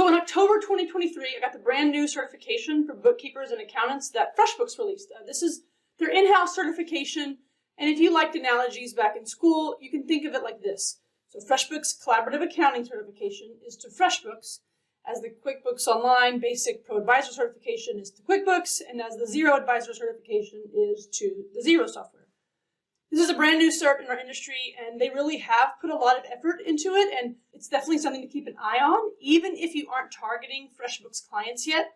So in October 2023, I got the brand new certification for bookkeepers and accountants that FreshBooks released. This is their in-house certification, and if you liked analogies back in school, you can think of it like this. So FreshBooks Collaborative Accounting Certification is to FreshBooks, as the QuickBooks Online Basic Pro Advisor Certification is to QuickBooks, and as the Zero Advisor Certification is to the Zero software. This is a brand new cert in our industry, and they really have put a lot of effort into it, and it's definitely something to keep an eye on, even if you aren't targeting FreshBooks clients yet.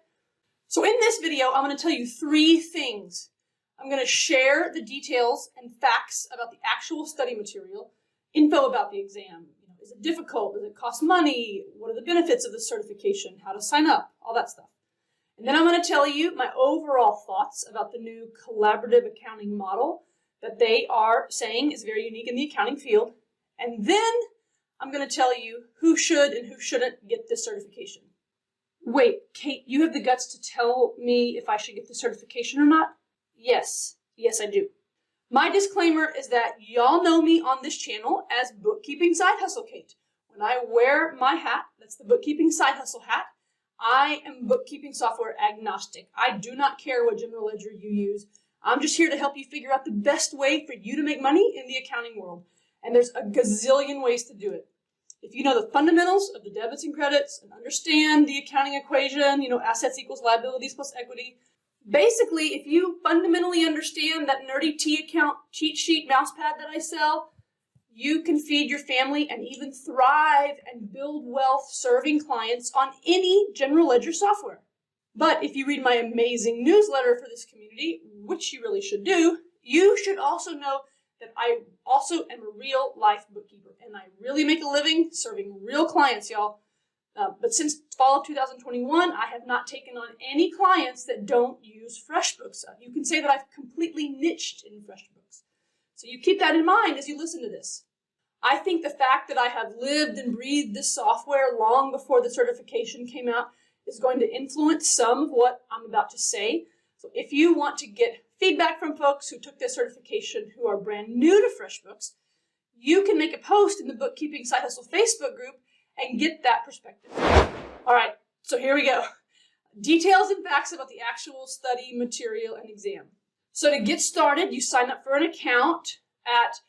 So in this video, I'm going to tell you 3 things. I'm going to share the details and facts about the actual study material, info about the exam. Is it difficult? Does it cost money? What are the benefits of the certification? How to sign up? All that stuff. And then I'm going to tell you my overall thoughts about the new collaborative accounting model that they are saying is very unique in the accounting field. And then I'm going to tell you who should and who shouldn't get this certification. Wait, Kate, you have the guts to tell me if I should get the certification or not? Yes, I do. My disclaimer is that y'all know me on this channel as Bookkeeping Side Hustle Kate. When I wear my hat, that's the Bookkeeping Side Hustle hat, I am bookkeeping software agnostic. I do not care what general ledger you use. I'm just here to help you figure out the best way for you to make money in the accounting world. And there's a gazillion ways to do it. If you know the fundamentals of the debits and credits and understand the accounting equation, assets equals liabilities plus equity. Basically, if you fundamentally understand that nerdy T-account cheat sheet mousepad that I sell, you can feed your family and even thrive and build wealth serving clients on any general ledger software. But if you read my amazing newsletter for this community, which you really should do, you should also know that I also am a real life bookkeeper and I really make a living serving real clients, y'all. But since fall of 2021, I have not taken on any clients that don't use FreshBooks. You can say that I've completely niched in FreshBooks. So you keep that in mind as you listen to this. I think the fact that I have lived and breathed this software long before the certification came out is going to influence some of what I'm about to say. So if you want to get feedback from folks who took this certification who are brand new to FreshBooks, you can make a post in the Bookkeeping Side Hustle Facebook group and get that perspective. All right, so here we go. Details and facts about the actual study material and exam. So to get started, you sign up for an account at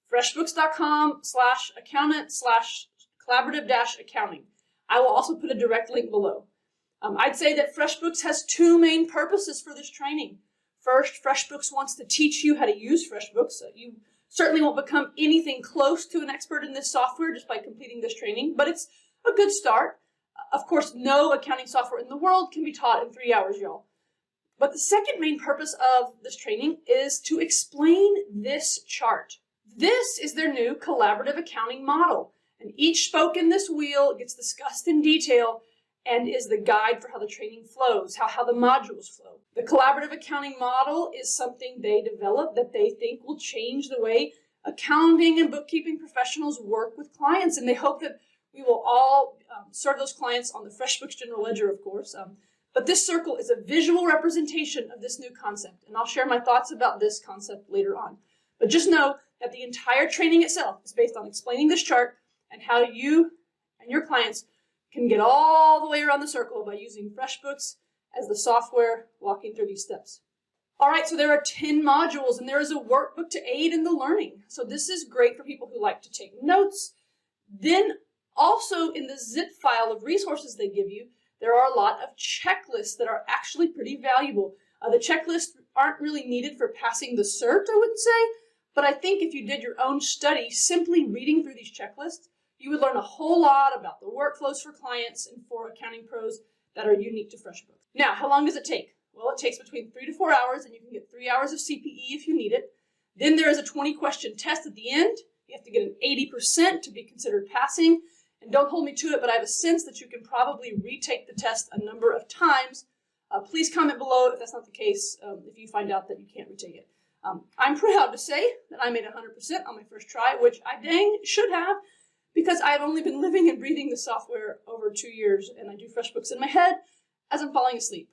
freshbooks.com/accountant/collaborative-accounting. I will also put a direct link below. I'd say that FreshBooks has 2 main purposes for this training. First, FreshBooks wants to teach you how to use FreshBooks. You certainly won't become anything close to an expert in this software just by completing this training, but it's a good start. Of course, no accounting software in the world can be taught in 3 hours, y'all. But the second main purpose of this training is to explain this chart. This is their new collaborative accounting model, and each spoke in this wheel gets discussed in detail and is the guide for how the training flows, how the modules flow. The collaborative accounting model is something they developed that they think will change the way accounting and bookkeeping professionals work with clients, and they hope that we will all serve those clients on the FreshBooks General Ledger, of course. But this circle is a visual representation of this new concept, and I'll share my thoughts about this concept later on. But just know that the entire training itself is based on explaining this chart and how you and your clients can get all the way around the circle by using FreshBooks as the software walking through these steps. All right, so there are 10 modules, and there is a workbook to aid in the learning. So this is great for people who like to take notes. Then also in the zip file of resources they give you, there are a lot of checklists that are actually pretty valuable. The checklists aren't really needed for passing the cert, I wouldn't say, but I think if you did your own study, simply reading through these checklists, you would learn a whole lot about the workflows for clients and for accounting pros that are unique to FreshBooks. Now, how long does it take? Well, it takes between 3 to 4 hours, and you can get 3 hours of CPE if you need it. Then there is a 20-question test at the end. You have to get an 80% to be considered passing. And don't hold me to it, but I have a sense that you can probably retake the test a number of times. Please comment below if that's not the case, if you find out that you can't retake it. I'm proud to say that I made 100% on my first try, which I dang should have, because I've only been living and breathing the software over 2 years, and I do FreshBooks in my head as I'm falling asleep.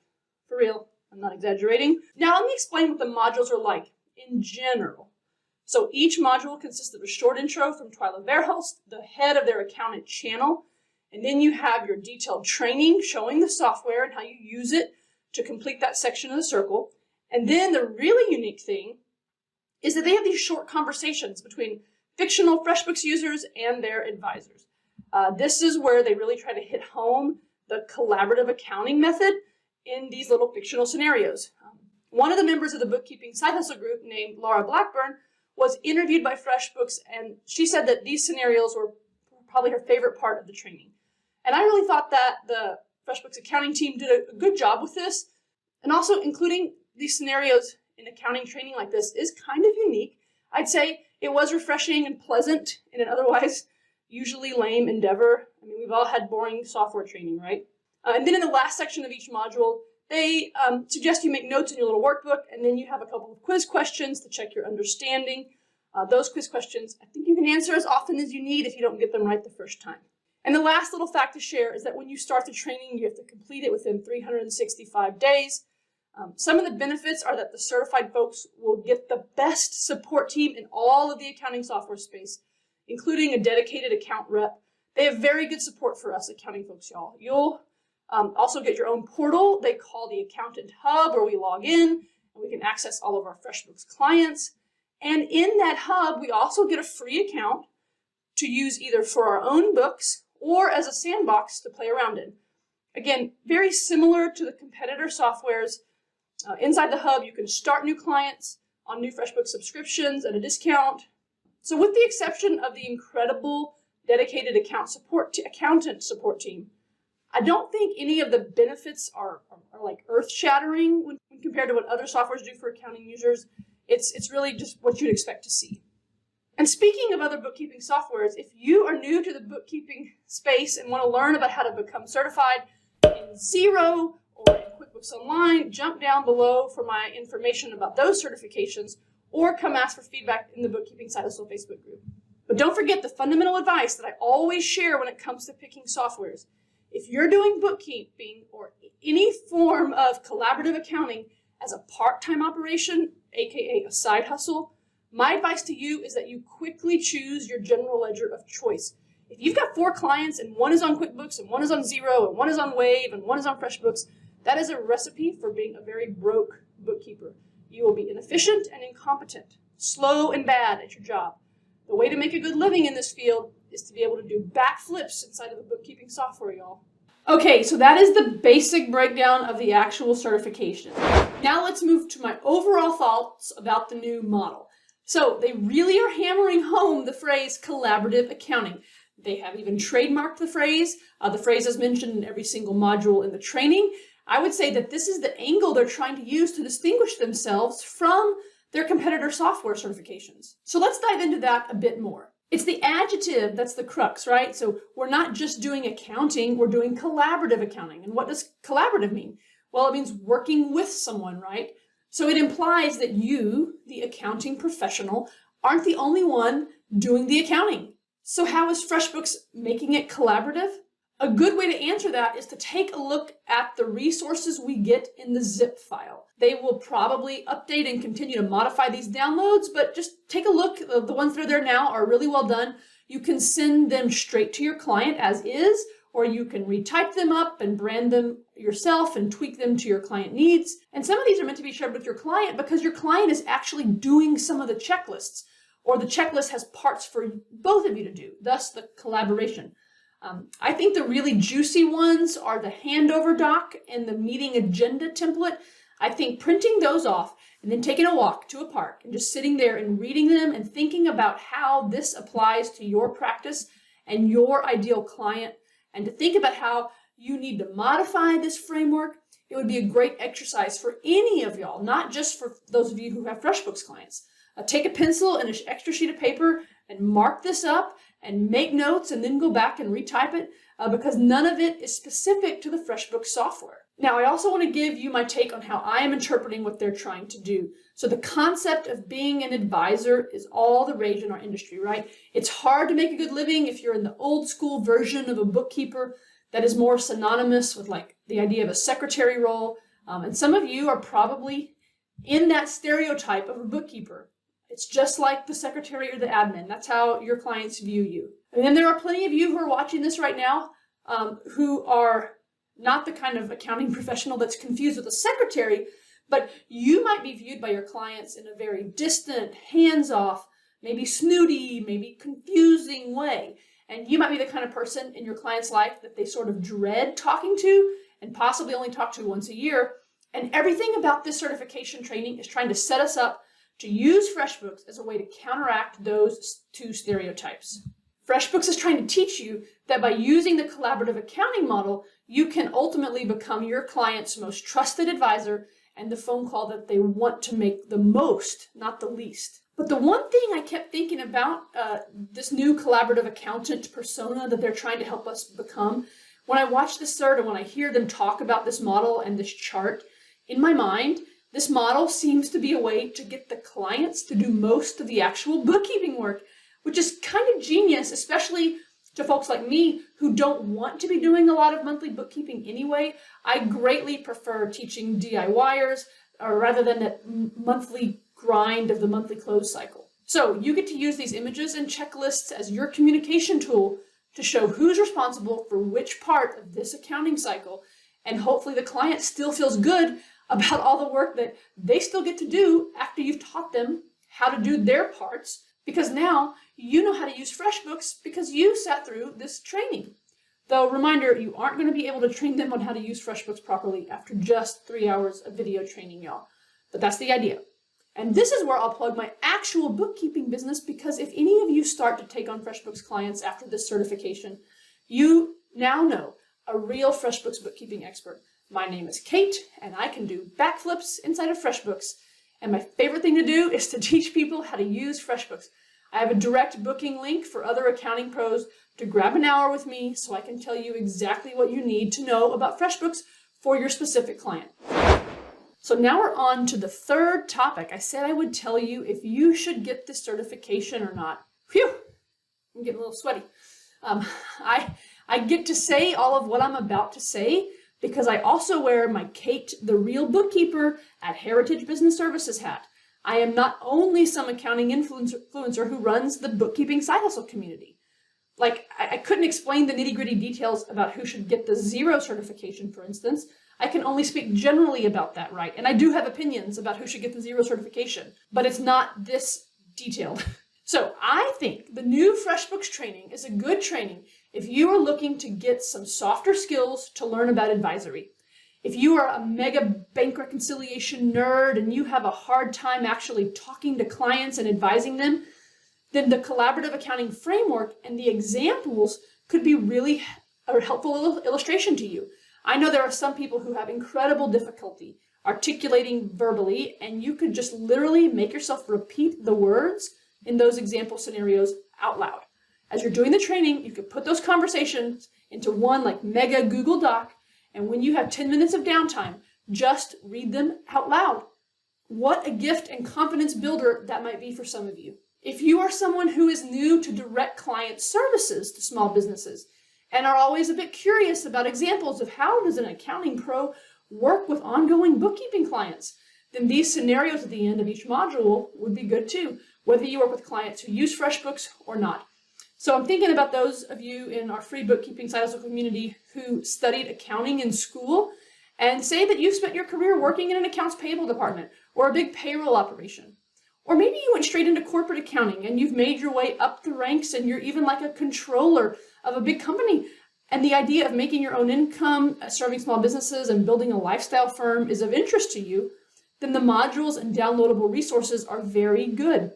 For real, I'm not exaggerating. Now let me explain what the modules are like in general. So each module consists of a short intro from Twyla Verhulst, the head of their accountant channel, And then you have your detailed training showing the software and how you use it to complete that section of the circle. And then the really unique thing is that they have these short conversations between fictional FreshBooks users and their advisors. This is where they really try to hit home the collaborative accounting method in these little fictional scenarios. One of the members of the bookkeeping side hustle group named Laura Blackburn was interviewed by FreshBooks, and she said that these scenarios were probably her favorite part of the training. And I really thought that the FreshBooks accounting team did a good job with this, and also including these scenarios in accounting training like this is kind of unique. I'd say it was refreshing and pleasant in an otherwise usually lame endeavor. I mean, we've all had boring software training, right? And then in the last section of each module, they suggest you make notes in your little workbook, and then you have a couple of quiz questions to check your understanding. Those quiz questions, I think you can answer as often as you need if you don't get them right the first time. And the last little fact to share is that when you start the training, you have to complete it within 365 days. Some of the benefits are that the certified folks will get the best support team in all of the accounting software space, including a dedicated account rep. They have very good support for us accounting folks, y'all. You'll also get your own portal they call the Accountant Hub, where we log in and we can access all of our FreshBooks clients. And in that hub, we also get a free account to use either for our own books or as a sandbox to play around in. Again, very similar to the competitor softwares. Inside the hub, you can start new clients on new FreshBooks subscriptions at a discount. So with the exception of the incredible dedicated accountant support team, I don't think any of the benefits are like earth-shattering when compared to what other softwares do for accounting users. It's really just what you'd expect to see. And speaking of other bookkeeping softwares, if you are new to the bookkeeping space and want to learn about how to become certified in Xero or in QuickBooks Online, jump down below for my information about those certifications, or come ask for feedback in the Bookkeeping Side Hustle Facebook group. But don't forget the fundamental advice that I always share when it comes to picking softwares. If you're doing bookkeeping or any form of collaborative accounting as a part-time operation, aka a side hustle, my advice to you is that you quickly choose your general ledger of choice. If you've got 4 clients and one is on QuickBooks and one is on Xero and one is on Wave and one is on FreshBooks, that is a recipe for being a very broke bookkeeper. You will be inefficient and incompetent, slow and bad at your job. The way to make a good living in this field is to be able to do backflips inside of the bookkeeping software, y'all. Okay, so that is the basic breakdown of the actual certification. Now let's move to my overall thoughts about the new model. So they really are hammering home the phrase collaborative accounting. They have even trademarked the phrase. The phrase is mentioned in every single module in the training. I would say that this is the angle they're trying to use to distinguish themselves from their competitor software certifications. So let's dive into that a bit more. It's the adjective that's the crux, right? So we're not just doing accounting, we're doing collaborative accounting. And what does collaborative mean? Well, it means working with someone, right? So it implies that you, the accounting professional, aren't the only one doing the accounting. So how is FreshBooks making it collaborative? A good way to answer that is to take a look at the resources we get in the zip file. They will probably update and continue to modify these downloads, but just take a look. The ones that are there now are really well done. You can send them straight to your client as is, or you can retype them up and brand them yourself and tweak them to your client needs. And some of these are meant to be shared with your client because your client is actually doing some of the checklists, or the checklist has parts for both of you to do, thus the collaboration. I think the really juicy ones are the handover doc and the meeting agenda template. I think printing those off and then taking a walk to a park and just sitting there and reading them and thinking about how this applies to your practice and your ideal client, and to think about how you need to modify this framework, it would be a great exercise for any of y'all, not just for those of you who have FreshBooks clients. Take a pencil and an extra sheet of paper and mark this up and make notes and then go back and retype it because none of it is specific to the FreshBooks software. Now, I also want to give you my take on how I am interpreting what they're trying to do. So the concept of being an advisor is all the rage in our industry, right? It's hard to make a good living if you're in the old school version of a bookkeeper that is more synonymous with like the idea of a secretary role. And some of you are probably in that stereotype of a bookkeeper. It's just like the secretary or the admin. That's how your clients view you. And then there are plenty of you who are watching this right now who are not the kind of accounting professional that's confused with a secretary, but you might be viewed by your clients in a very distant, hands-off, maybe snooty, maybe confusing way. And you might be the kind of person in your client's life that they sort of dread talking to and possibly only talk to once a year. And everything about this certification training is trying to set us up to use FreshBooks as a way to counteract those two stereotypes. FreshBooks is trying to teach you that by using the collaborative accounting model, you can ultimately become your client's most trusted advisor and the phone call that they want to make the most, not the least. But the one thing I kept thinking about this new collaborative accountant persona that they're trying to help us become, when I watch this cert and when I hear them talk about this model and this chart, in my mind, this model seems to be a way to get the clients to do most of the actual bookkeeping work, which is kind of genius, especially to folks like me who don't want to be doing a lot of monthly bookkeeping anyway. I greatly prefer teaching DIYers rather than that monthly grind of the monthly close cycle. So you get to use these images and checklists as your communication tool to show who's responsible for which part of this accounting cycle, and hopefully the client still feels good about all the work that they still get to do after you've taught them how to do their parts, because now you know how to use FreshBooks because you sat through this training. Though, reminder, you aren't going to be able to train them on how to use FreshBooks properly after just 3 hours of video training, y'all. But that's the idea. And this is where I'll plug my actual bookkeeping business, because if any of you start to take on FreshBooks clients after this certification, you now know a real FreshBooks bookkeeping expert. My name is Kate, and I can do backflips inside of FreshBooks. And my favorite thing to do is to teach people how to use FreshBooks. I have a direct booking link for other accounting pros to grab an hour with me so I can tell you exactly what you need to know about FreshBooks for your specific client. So now we're on to the third topic. I said I would tell you if you should get this certification or not. Phew, I'm getting a little sweaty. I get to say all of what I'm about to say because I also wear my Kate, the real bookkeeper at Heritage Business Services hat. I am not only some accounting influencer who runs the bookkeeping side hustle community. Like, I couldn't explain the nitty-gritty details about who should get the zero certification, for instance. I can only speak generally about that, right? And I do have opinions about who should get the zero certification, but it's not this detailed. So I think the new FreshBooks training is a good training if you are looking to get some softer skills to learn about advisory. If you are a mega bank reconciliation nerd and you have a hard time actually talking to clients and advising them, then the collaborative accounting framework and the examples could be really a helpful illustration to you. I know there are some people who have incredible difficulty articulating verbally, and you could just literally make yourself repeat the words in those example scenarios out loud. As you're doing the training, you could put those conversations into one like mega Google Doc, and when you have 10 minutes of downtime, just read them out loud. What a gift and confidence builder that might be for some of you. If you are someone who is new to direct client services to small businesses and are always a bit curious about examples of how does an accounting pro work with ongoing bookkeeping clients, then these scenarios at the end of each module would be good too, whether you work with clients who use FreshBooks or not. So I'm thinking about those of you in our free bookkeeping side hustle community who studied accounting in school, and say that you've spent your career working in an accounts payable department or a big payroll operation. Or maybe you went straight into corporate accounting and you've made your way up the ranks and you're even like a controller of a big company. And the idea of making your own income, serving small businesses, and building a lifestyle firm is of interest to you, then the modules and downloadable resources are very good.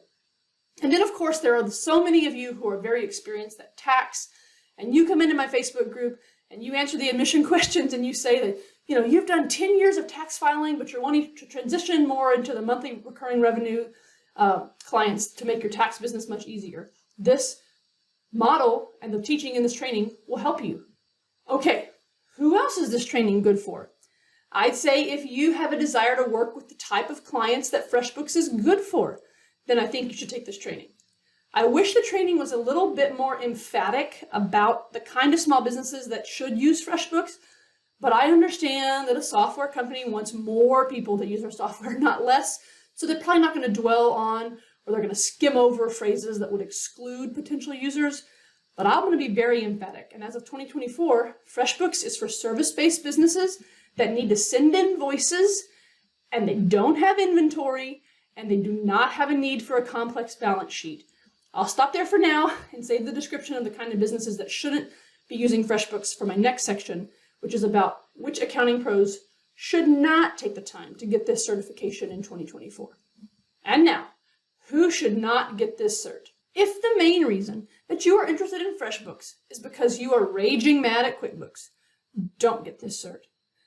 And then, of course, there are so many of you who are very experienced at tax, and you come into my Facebook group and you answer the admission questions and you say that, you know, you've done 10 years of tax filing, but you're wanting to transition more into the monthly recurring revenue clients to make your tax business much easier. This model and the teaching in this training will help you. Okay, who else is this training good for? I'd say if you have a desire to work with the type of clients that FreshBooks is good for, then I think you should take this training. I wish the training was a little bit more emphatic about the kind of small businesses that should use FreshBooks, but I understand that a software company wants more people to use their software, not less, so they're probably not going to dwell on or they're going to skim over phrases that would exclude potential users. But I'm going to be very emphatic. And as of 2024, FreshBooks is for service-based businesses that need to send invoices and they don't have inventory and they do not have a need for a complex balance sheet. I'll stop there for now and save the description of the kind of businesses that shouldn't be using FreshBooks for my next section, which is about which accounting pros should not take the time to get this certification in 2024. And now, who should not get this cert? If the main reason that you are interested in FreshBooks is because you are raging mad at QuickBooks, don't get this cert.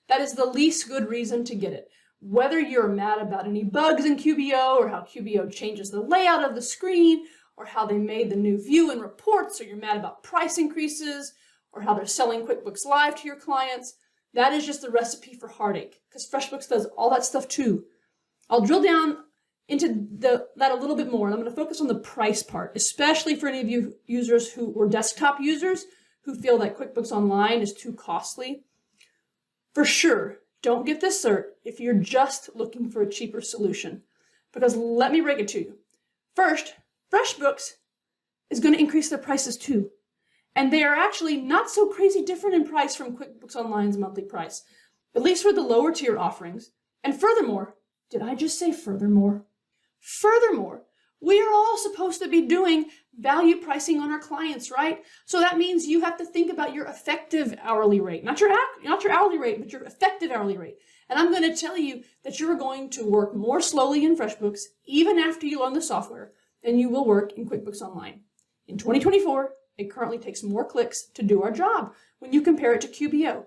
That is the least good reason to get it. Whether you're mad about any bugs in QBO or how QBO changes the layout of the screen or how they made the new view in reports, or you're mad about price increases or how they're selling QuickBooks Live to your clients, that is just the recipe for heartache because FreshBooks does all that stuff too. I'll drill down into that a little bit more, and I'm going to focus on the price part, especially for any of you users or desktop users who feel that QuickBooks Online is too costly. For sure, don't get this cert if you're just looking for a cheaper solution, because let me break it to you. First, FreshBooks is going to increase their prices too, and they are actually not so crazy different in price from QuickBooks Online's monthly price, at least for the lower tier offerings. And furthermore, did I just say furthermore? Furthermore, we are all supposed to be doing value pricing on our clients, right? So that means you have to think about your effective hourly rate, not your hourly rate, but your effective hourly rate. And I'm going to tell you that you're going to work more slowly in FreshBooks, even after you learn the software, than you will work in QuickBooks Online. In 2024, it currently takes more clicks to do our job when you compare it to QBO,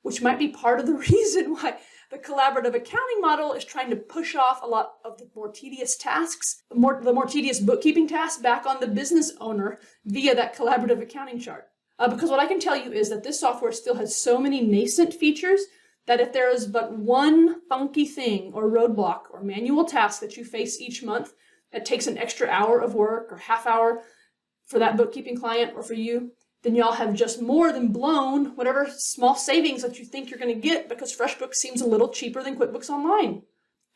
which might be part of the reason why the collaborative accounting model is trying to push off a lot of the more tedious tasks, the more tedious bookkeeping tasks back on the business owner via that collaborative accounting chart. Because what I can tell you is that this software still has so many nascent features that if there is but one funky thing or roadblock or manual task that you face each month that takes an extra hour of work or half hour for that bookkeeping client or for you, then y'all have just more than blown whatever small savings that you think you're going to get because FreshBooks seems a little cheaper than QuickBooks Online.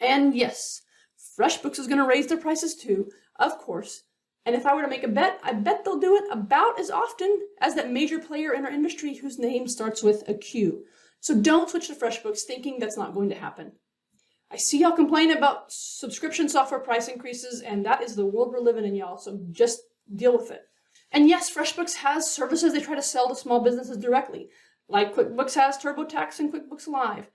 And yes, FreshBooks is going to raise their prices too, of course. And if I were to make a bet, I bet they'll do it about as often as that major player in our industry whose name starts with a Q. So don't switch to FreshBooks thinking that's not going to happen. I see y'all complain about subscription software price increases, and that is the world we're living in, y'all, so just deal with it. And yes, FreshBooks has services they try to sell to small businesses directly, like QuickBooks has TurboTax and QuickBooks Live.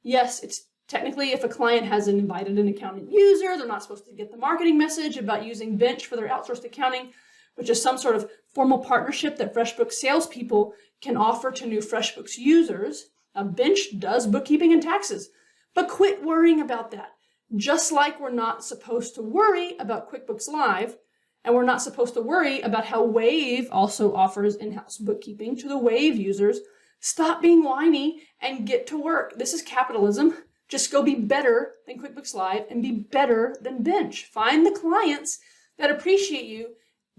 Yes, it's technically if a client has invited an accountant user, they're not supposed to get the marketing message about using Bench for their outsourced accounting, which is some sort of formal partnership that FreshBooks salespeople can offer to new FreshBooks users. Bench does bookkeeping and taxes, but quit worrying about that. Just like we're not supposed to worry about QuickBooks Live, and we're not supposed to worry about how Wave also offers in-house bookkeeping to the Wave users. Stop being whiny and get to work. This is capitalism. Just go be better than QuickBooks Live and be better than Bench. Find the clients that appreciate you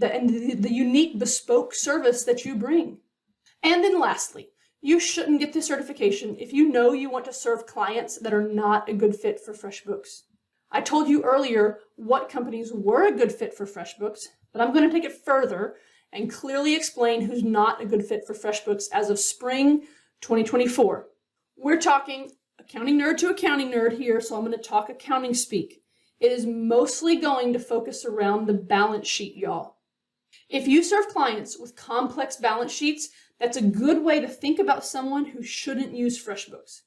and the unique bespoke service that you bring. And then lastly, you shouldn't get this certification if you know you want to serve clients that are not a good fit for FreshBooks. I told you earlier what companies were a good fit for FreshBooks, but I'm going to take it further and clearly explain who's not a good fit for FreshBooks as of spring 2024. We're talking accounting nerd to accounting nerd here, so I'm going to talk accounting speak. It is mostly going to focus around the balance sheet, y'all. If you serve clients with complex balance sheets, that's a good way to think about someone who shouldn't use FreshBooks.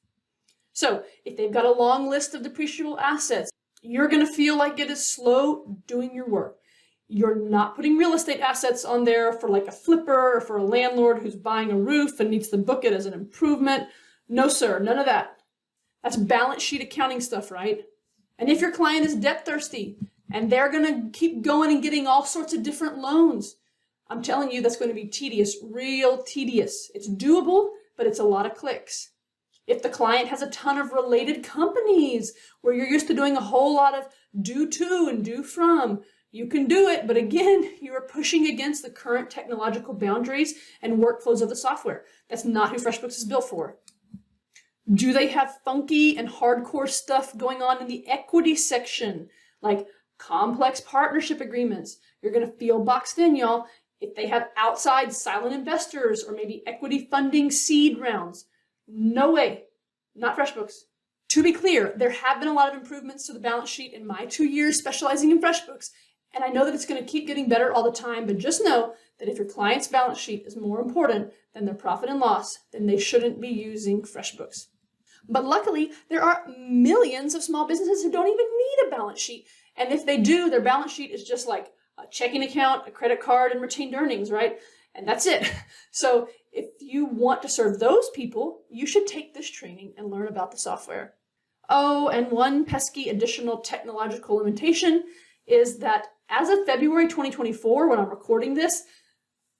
So if they've got a long list of depreciable assets, you're going to feel like it is slow doing your work. You're not putting real estate assets on there for like a flipper or for a landlord who's buying a roof and needs to book it as an improvement. No, sir, none of that. That's balance sheet accounting stuff, right? And if your client is debt thirsty and they're going to keep going and getting all sorts of different loans, I'm telling you that's going to be tedious, real tedious. It's doable, but it's a lot of clicks. If the client has a ton of related companies where you're used to doing a whole lot of due to and due from, you can do it, but again, you are pushing against the current technological boundaries and workflows of the software. That's not who FreshBooks is built for. Do they have funky and hardcore stuff going on in the equity section, like complex partnership agreements? You're going to feel boxed in, y'all. If they have outside silent investors or maybe equity funding seed rounds, no way, not FreshBooks. To be clear, there have been a lot of improvements to the balance sheet in my 2 years specializing in FreshBooks, and I know that it's going to keep getting better all the time, but just know that if your client's balance sheet is more important than their profit and loss, then they shouldn't be using FreshBooks. But luckily, there are millions of small businesses who don't even need a balance sheet. And if they do, their balance sheet is just like a checking account, a credit card, and retained earnings, right? And that's it. So if you want to serve those people, you should take this training and learn about the software. Oh, and one pesky additional technological limitation is that as of February 2024, when I'm recording this,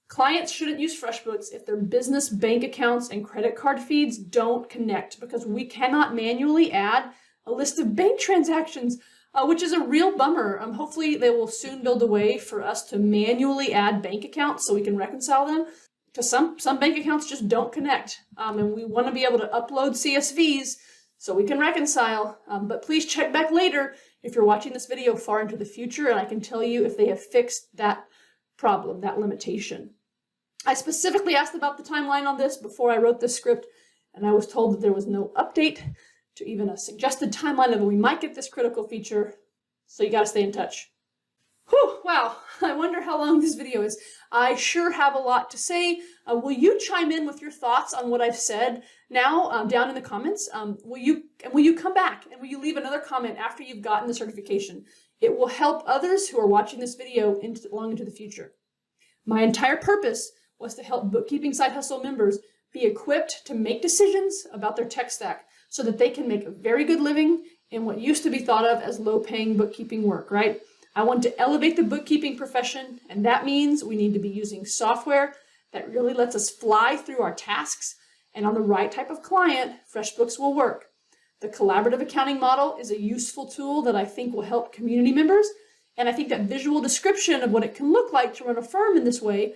clients shouldn't use FreshBooks if their business bank accounts and credit card feeds don't connect, because we cannot manually add a list of bank transactions, which is a real bummer. Hopefully they will soon build a way for us to manually add bank accounts so we can reconcile them, because some bank accounts just don't connect. And we want to be able to upload CSVs so we can reconcile. But please check back later if you're watching this video far into the future, and I can tell you if they have fixed that problem, that limitation. I specifically asked about the timeline on this before I wrote this script, and I was told that there was no update to even a suggested timeline of when we might get this critical feature, so you gotta stay in touch. Whew, wow, I wonder how long this video is. I sure have a lot to say. Will you chime in with your thoughts on what I've said now down in the comments? Will you come back and will you leave another comment after you've gotten the certification? It will help others who are watching this video long into the future. My entire purpose was to help Bookkeeping Side Hustle members be equipped to make decisions about their tech stack so that they can make a very good living in what used to be thought of as low-paying bookkeeping work, right? I want to elevate the bookkeeping profession, and that means we need to be using software that really lets us fly through our tasks, and on the right type of client, FreshBooks will work. The collaborative accounting model is a useful tool that I think will help community members, and I think that visual description of what it can look like to run a firm in this way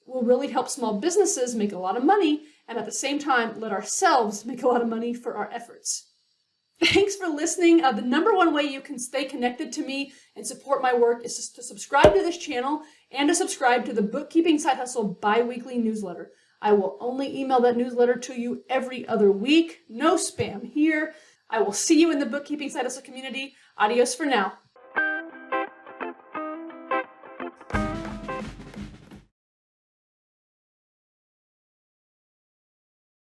will really help small businesses make a lot of money, and at the same time, let ourselves make a lot of money for our efforts. Thanks for listening. The number one way you can stay connected to me and support my work is to subscribe to this channel and to subscribe to the Bookkeeping Side Hustle bi-weekly newsletter. I will only email that newsletter to you every other week. No spam here. I will see you in the Bookkeeping Side Hustle community. Adios for now.